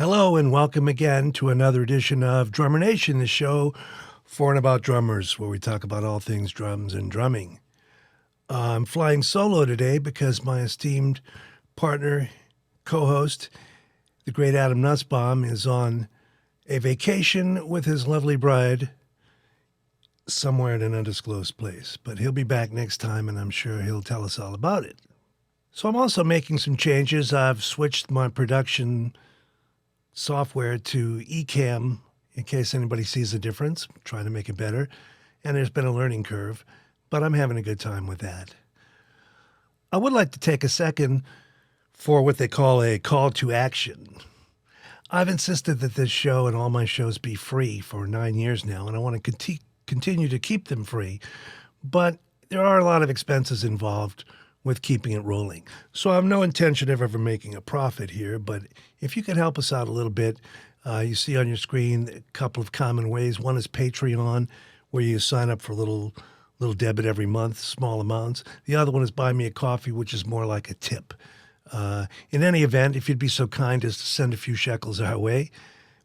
Hello and welcome again to another edition of Drummer Nation, the show for and about drummers, where we talk about all things drums and drumming. I'm flying solo today because my esteemed partner, co-host, the great Adam Nussbaum, is on a vacation with his lovely bride somewhere in an undisclosed place. But he'll be back next time, and I'm sure he'll tell us all about it. So I'm also making some changes. I've switched my production software to Ecamm in case anybody sees a difference, trying to make it better. And there's been a learning curve, but I'm having a good time with that. I would like to take a second for what they call a call to action. I've insisted that this show and all my shows be free for 9 years now, and I want to continue to keep them free. But there are a lot of expenses involved with keeping it rolling. So I have no intention of ever making a profit here, but if you could help us out a little bit, you see on your screen a couple of common ways. One is Patreon, where you sign up for a little debit every month, small amounts. The other one is Buy Me a Coffee, which is more like a tip. In any event, if you'd be so kind as to send a few shekels our way,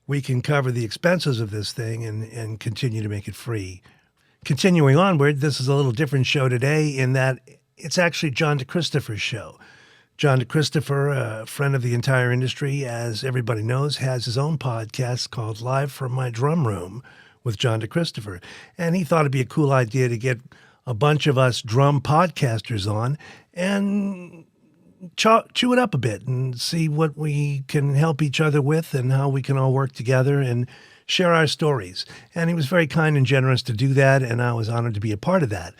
we can cover the expenses of this thing and continue to make it free. Continuing onward, this is a little different show today in that it's actually John DeChristopher's show. John DeChristopher, a friend of the entire industry, as everybody knows, has his own podcast called Live from My Drum Room with John DeChristopher. And he thought it'd be a cool idea to get a bunch of us drum podcasters on and chew it up a bit and see what we can help each other with and how we can all work together and share our stories. And he was very kind and generous to do that, and I was honored to be a part of that.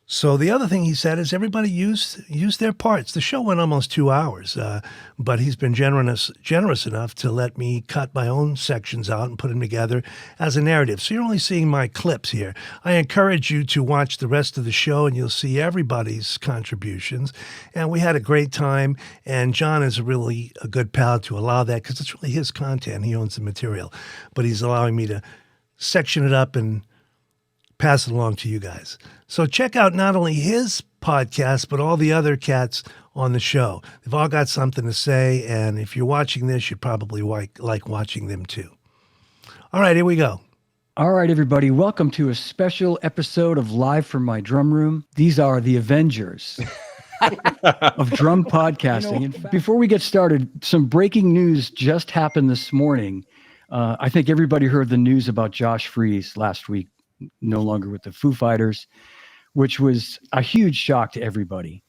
So the other thing he said is everybody use their parts. The show went almost 2 hours, but he's been generous enough to let me cut my own sections out and put them together as a narrative. So you're only seeing my clips here. I encourage you to watch the rest of the show, and you'll see everybody's contributions. And we had a great time, and John is really a good pal to allow that because it's really his content. He owns the material, but he's allowing me to section it up and pass it along to you guys. So check out not only his podcast, but all the other cats on the show. They've all got something to say, and if you're watching this, you'd probably like watching them too. All right, here we go. All right, everybody. Welcome to a special episode of Live from My Drum Room. These are the Avengers of drum podcasting. In fact, before we get started, some breaking news just happened this morning. I think everybody heard the news about Josh Freese last week, no longer with the Foo Fighters, which was a huge shock to everybody.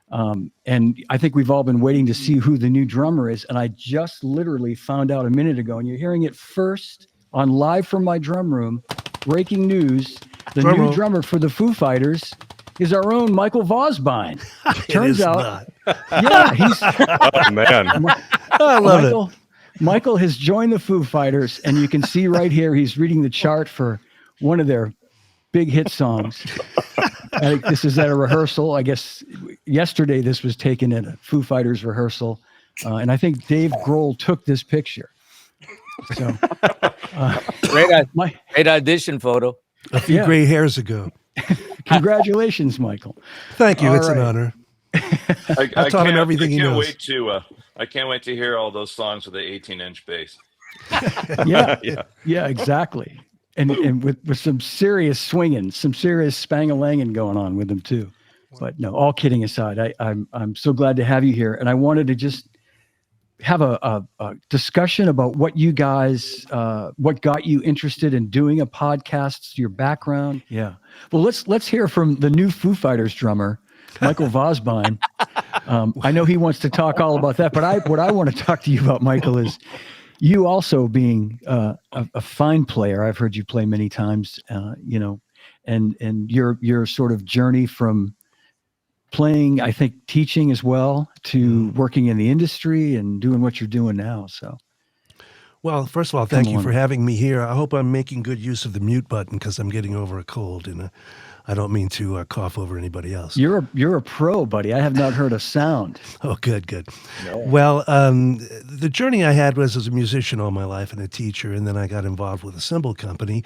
And I think we've all been waiting to see who the new drummer is. And I just literally found out a minute ago, and you're hearing it first on Live from My Drum Room, breaking news. The new drummer for the Foo Fighters is our own Michael Vosbine. Turns out, yeah, he's oh man, I love it. Michael has joined the Foo Fighters, and you can see right here, he's reading the chart for one of their big hit songs. I think this is at a rehearsal. I guess yesterday this was taken at a Foo Fighters rehearsal. And I think Dave Grohl took this picture. So, great audition photo. A few gray hairs ago. Congratulations, Michael. Thank you. All it's right. an honor. I taught him everything he knows. I can't wait to hear all those songs with the 18-inch bass. Yeah, exactly. And with some serious swinging, some serious spang-a-langing going on with them too. But no, all kidding aside, I'm so glad to have you here. And I wanted to just have a discussion about what you guys, what got you interested in doing a podcast, your background. Yeah. Well, let's hear from the new Foo Fighters drummer, Michael Vosbine. I know he wants to talk all about that, but what I want to talk to you about, Michael, is you also being a fine player. I've heard you play many times, and your sort of journey from playing, I think teaching as well, to working in the industry and doing what you're doing now. So, well, first of all, thank you for having me here. I hope I'm making good use of the mute button because I'm getting over a cold, and I don't mean to cough over anybody else. You're a pro, buddy. I have not heard a sound. Oh, good. No. Well, the journey I had was as a musician all my life and a teacher, and then I got involved with a cymbal company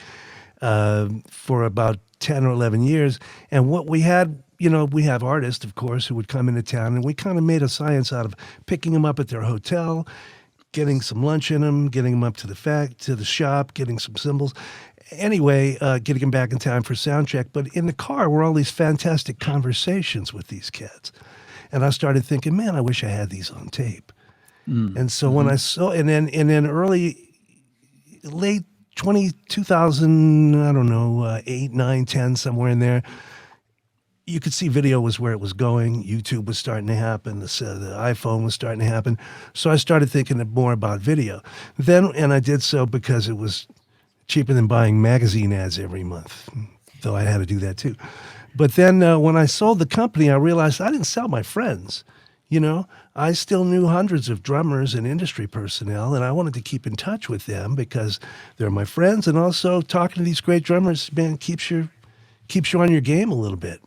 for about 10 or 11 years. And what we had, we have artists, of course, who would come into town, and we kind of made a science out of picking them up at their hotel, getting some lunch in them, getting them up to the shop, getting some cymbals. Anyway, getting them back in time for sound check. But in the car were all these fantastic conversations with these kids. And I started thinking, man, I wish I had these on tape. And so when I saw, and then late 2000, I don't know, 8, 9, 10, somewhere in there, you could see video was where it was going. YouTube was starting to happen. The iPhone was starting to happen. So I started thinking more about video. And I did so because it was cheaper than buying magazine ads every month, though I had to do that too. But then when I sold the company, I realized I didn't sell my friends. You know, I still knew hundreds of drummers and industry personnel, and I wanted to keep in touch with them because they're my friends. And also talking to these great drummers, man, keeps you on your game a little bit.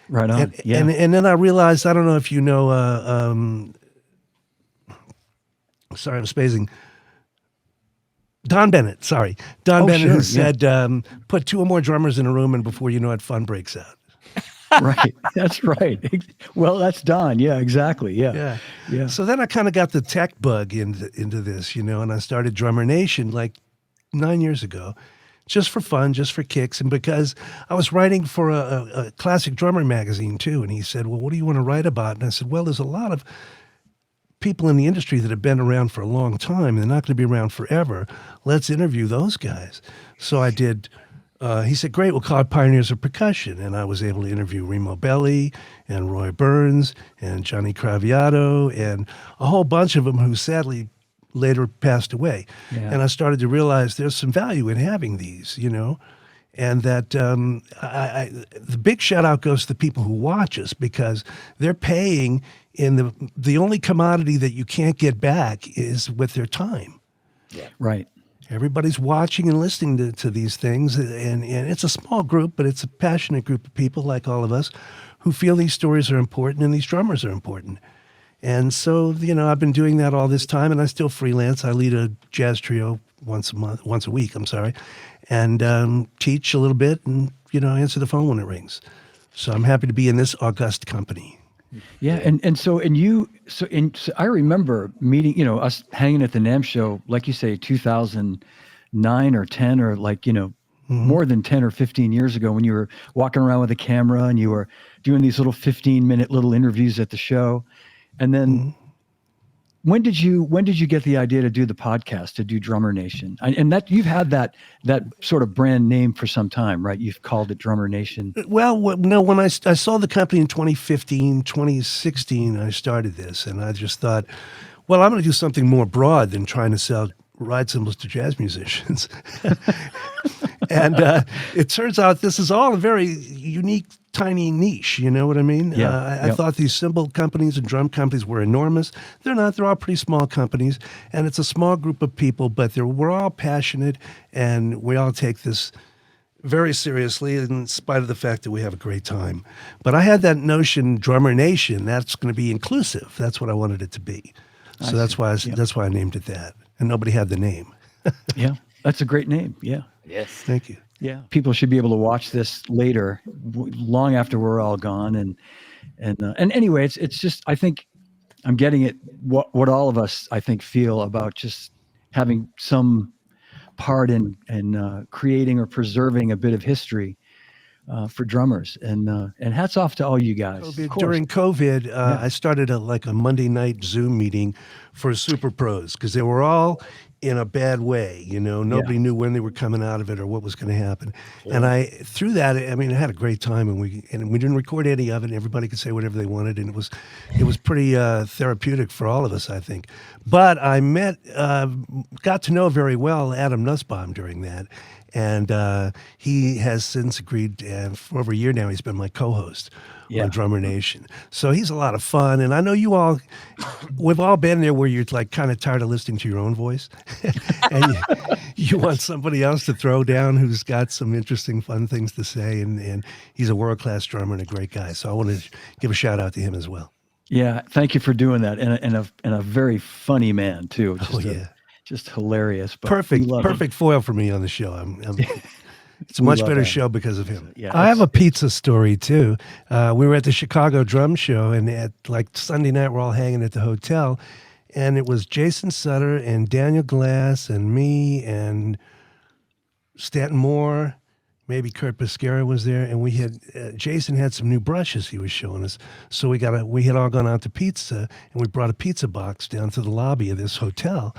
Right on. And then I realized, I don't know if you know, sorry, I'm spacing. Don Bennett, Bennett, sure, who said, put 2 or more drummers in a room, and before you know it, fun breaks out. Right. That's right. Well, that's Don. Yeah, exactly. Yeah. So then I kind of got the tech bug into this, you know, and I started Drummer Nation like 9 years ago, just for fun, just for kicks. And because I was writing for a classic drummer magazine too. And he said, well, what do you want to write about? And I said, well, there's a lot of people in the industry that have been around for a long time and they're not going to be around forever. Let's interview those guys. So I did. He said, great, we'll call it Pioneers of Percussion. And I was able to interview Remo Belli and Roy Burns and Johnny Craviotto and a whole bunch of them who sadly later passed away. Yeah. And I started to realize there's some value in having these, you know, and that the big shout out goes to the people who watch us because they're paying in the only commodity that you can't get back is with their time. Yeah. Right. Everybody's watching and listening to these things, and it's a small group, but it's a passionate group of people like all of us who feel these stories are important and these drummers are important. And so, you know, I've been doing that all this time, and I still freelance. I lead a jazz trio once a week, and teach a little bit and, you know, answer the phone when it rings. So I'm happy to be in this august company. Yeah, so I remember meeting, you know, us hanging at the NAMM show, like you say, 2009 or 10 or like, you know, more than 10 or 15 years ago when you were walking around with a camera and you were doing these little 15-minute little interviews at the show. And then when did you get the idea to do the podcast, to do Drummer Nation? And that you've had that sort of brand name for some time, right? You've called it Drummer Nation. Well, no, when I sold the company in 2015, 2016, I started this, and I just thought, well, I'm going to do something more broad than trying to sell ride cymbals to jazz musicians. And it turns out this is all a very unique, tiny niche. You know what I mean? Yeah. I thought these cymbal companies and drum companies were enormous. They're not. They're all pretty small companies. And it's a small group of people, but we're all passionate, and we all take this very seriously in spite of the fact that we have a great time. But I had that notion, Drummer Nation, that's going to be inclusive. That's what I wanted it to be. So that's why I named it that. And nobody had the name. Yeah, that's a great name. Yeah. Yes. Thank you. Yeah. People should be able to watch this later, long after we're all gone. And anyway, it's just, I think I'm getting it. What all of us, I think, feel about just having some part in creating or preserving a bit of history for drummers. And hats off to all you guys. During COVID, I started a Monday night Zoom meeting for super pros because they were all in a bad way. You know, nobody knew when they were coming out of it or what was going to happen. Yeah. And through that, I mean, I had a great time, and we didn't record any of it. And everybody could say whatever they wanted, and it was pretty therapeutic for all of us, I think. But I got to know very well Adam Nussbaum during that. And he has since agreed, and for over a year now, he's been my co-host on Drummer Nation. So he's a lot of fun. And I know we've all been there where you're like kind of tired of listening to your own voice. And you want somebody else to throw down who's got some interesting, fun things to say. And he's a world-class drummer and a great guy. So I want to give a shout out to him as well. Yeah, thank you for doing that. And a very funny man, too. Just hilarious. But perfect foil for me on the show. It's a much better show because of him. Yeah, I have a pizza story too. We were at the Chicago Drum Show, and at like Sunday night, we're all hanging at the hotel, And it was Jason Sutter and Daniel Glass and me and Stanton Moore. Maybe Kurt Pescara was there, and we had Jason had some new brushes he was showing us. So we had all gone out to pizza, and we brought a pizza box down to the lobby of this hotel,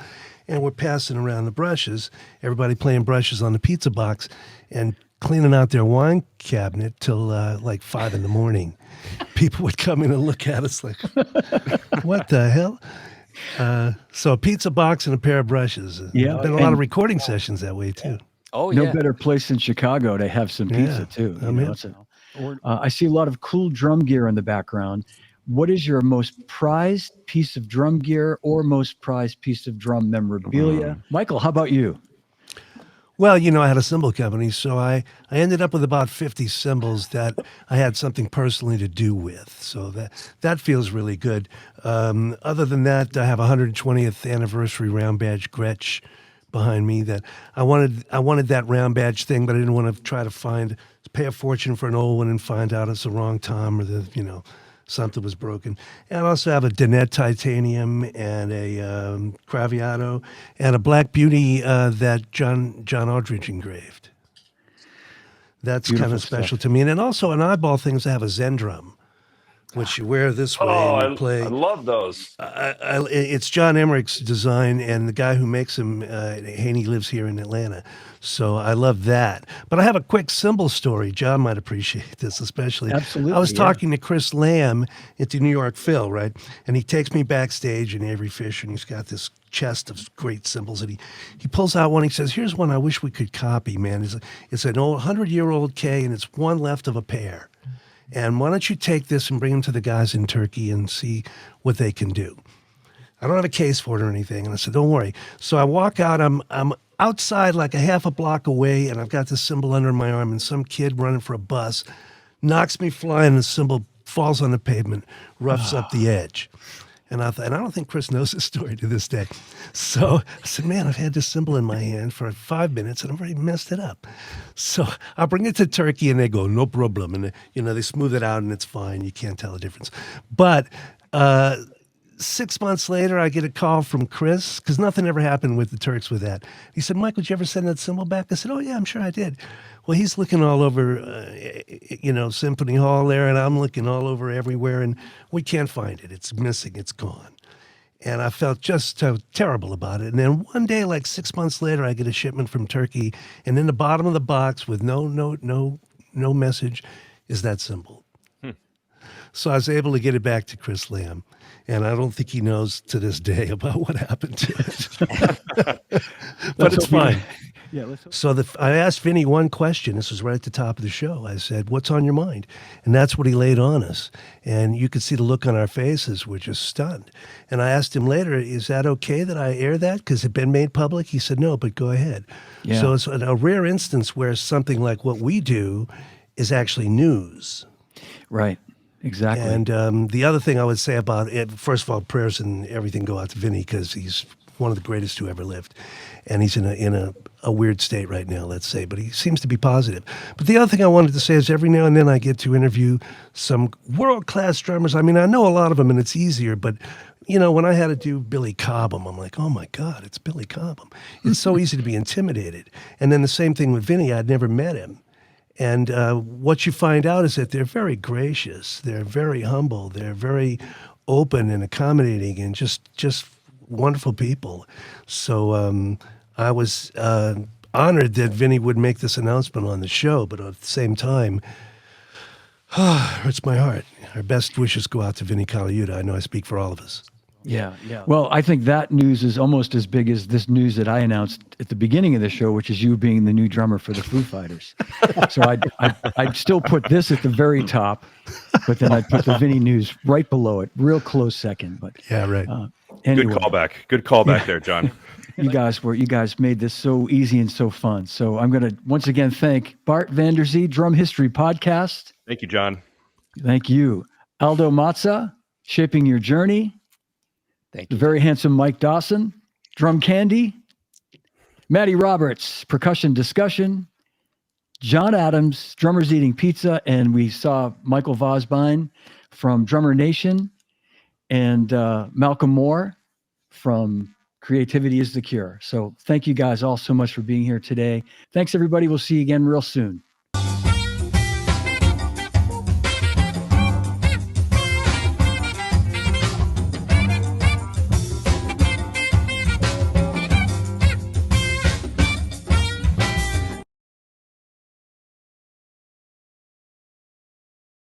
and we're passing around the brushes. Everybody playing brushes on the pizza box, and cleaning out their wine cabinet till like 5 a.m. People would come in and look at us like, "What the hell?" So a pizza box and a pair of brushes. Yeah, been a lot of recording sessions that way too. Oh, No yeah. better place in Chicago to have some pizza too. I mean, I see a lot of cool drum gear in the background. What is your most prized piece of drum gear or most prized piece of drum memorabilia? Michael, how about you? Well, I had a cymbal company, so I ended up with about 50 cymbals that I had something personally to do with. So that feels really good. Other than that, I have a 120th anniversary round badge Gretsch behind me that I wanted that round badge thing, but I didn't want to try to pay a fortune for an old one and find out it's the wrong tom or something was broken. And I also have a Donette titanium and a Craviato and a Black Beauty that John Aldridge engraved. That's Beautiful kind of special stuff. to me. And then also an eyeball thing is I have a Zen drum, which you wear this way and you play. I love those. It's John Emmerich's design, and the guy who makes them, Haney, lives here in Atlanta. So I love that. But I have a quick cymbal story. John might appreciate this, especially. Absolutely, I was yeah. talking to Chris Lamb at the New York Phil, right? And he takes me backstage in Avery Fisher, and he's got this chest of great cymbals, and he pulls out one. He says, "Here's one I wish we could copy, man. It's an old 100-year-old K, and it's one left of a pair. And why don't you take this and bring them to the guys in Turkey and see what they can do?" I don't have a case for it or anything. And I said, "Don't worry." So I walk out. I'm outside like a half a block away, and I've got this cymbal under my arm, and some kid running for a bus knocks me flying, and the cymbal falls on the pavement, roughs up the edge. And I don't think Chris knows this story to this day. So I said, "Man, I've had this cymbal in my hand for 5 minutes and I've already messed it up." So I bring it to Turkey and they go, "No problem." And they smooth it out and it's fine. You can't tell the difference. But 6 months later, I get a call from Chris, because nothing ever happened with the Turks with that. He said, "Michael, did you ever send that cymbal back?" I said, "Oh yeah, I'm sure I did." Well, he's looking all over, Symphony Hall there, and I'm looking all over everywhere, and we can't find it. It's missing. It's gone. And I felt just so terrible about it. And then one day, like 6 months later, I get a shipment from Turkey, and in the bottom of the box with no note, no message, is that cymbal. So I was able to get it back to Chris Lamb. And I don't think he knows to this day about what happened to it. But it's fine. Yeah, let's hope. So I asked Vinny one question. This was right at the top of the show. I said, "What's on your mind?" And that's what he laid on us. And you could see the look on our faces. We're just stunned. And I asked him later, "Is that okay that I air that? Because it's been made public?" He said, "No, but go ahead." Yeah. So it's a rare instance where something like what we do is actually news. Right. Exactly. And the other thing I would say about it, first of all, prayers and everything go out to Vinny, because he's one of the greatest who ever lived. And he's in a weird state right now, let's say, but he seems to be positive. But the other thing I wanted to say is every now and then I get to interview some world-class drummers. I mean, I know a lot of them and it's easier, but when I had to do Billy Cobham, I'm like, "Oh my God, it's Billy Cobham." It's so easy to be intimidated. And then the same thing with Vinny. I'd never met him. And what you find out is that they're very gracious, they're very humble, they're very open and accommodating, and just wonderful people. So I was honored that Vinny would make this announcement on the show, but at the same time, hurts my heart. Our best wishes go out to Vinny Colaiuta. I know I speak for all of us. Yeah. Well, I think that news is almost as big as this news that I announced at the beginning of the show, which is you being the new drummer for the Foo Fighters. So I'd still put this at the very top, but then I'd put the Vinny news right below it, real close second. But Yeah, right. anyway, Good callback there, John. you guys made this so easy and so fun. So I'm going to once again thank Bart Vanderzee, Drum History Podcast. Thank you, John. Thank you, Aldo Mazza, Shaping Your Journey. Thank The very handsome Mike Dawson, Drum Candy, Matty Roberts, Percussion Discussion, John Adams, Drummers Eating Pizza, and we saw Michael Vosbine from Drummer Nation, and Malcolm Moore from Creativity is the Cure. So thank you guys all so much for being here today. Thanks, everybody. We'll see you again real soon.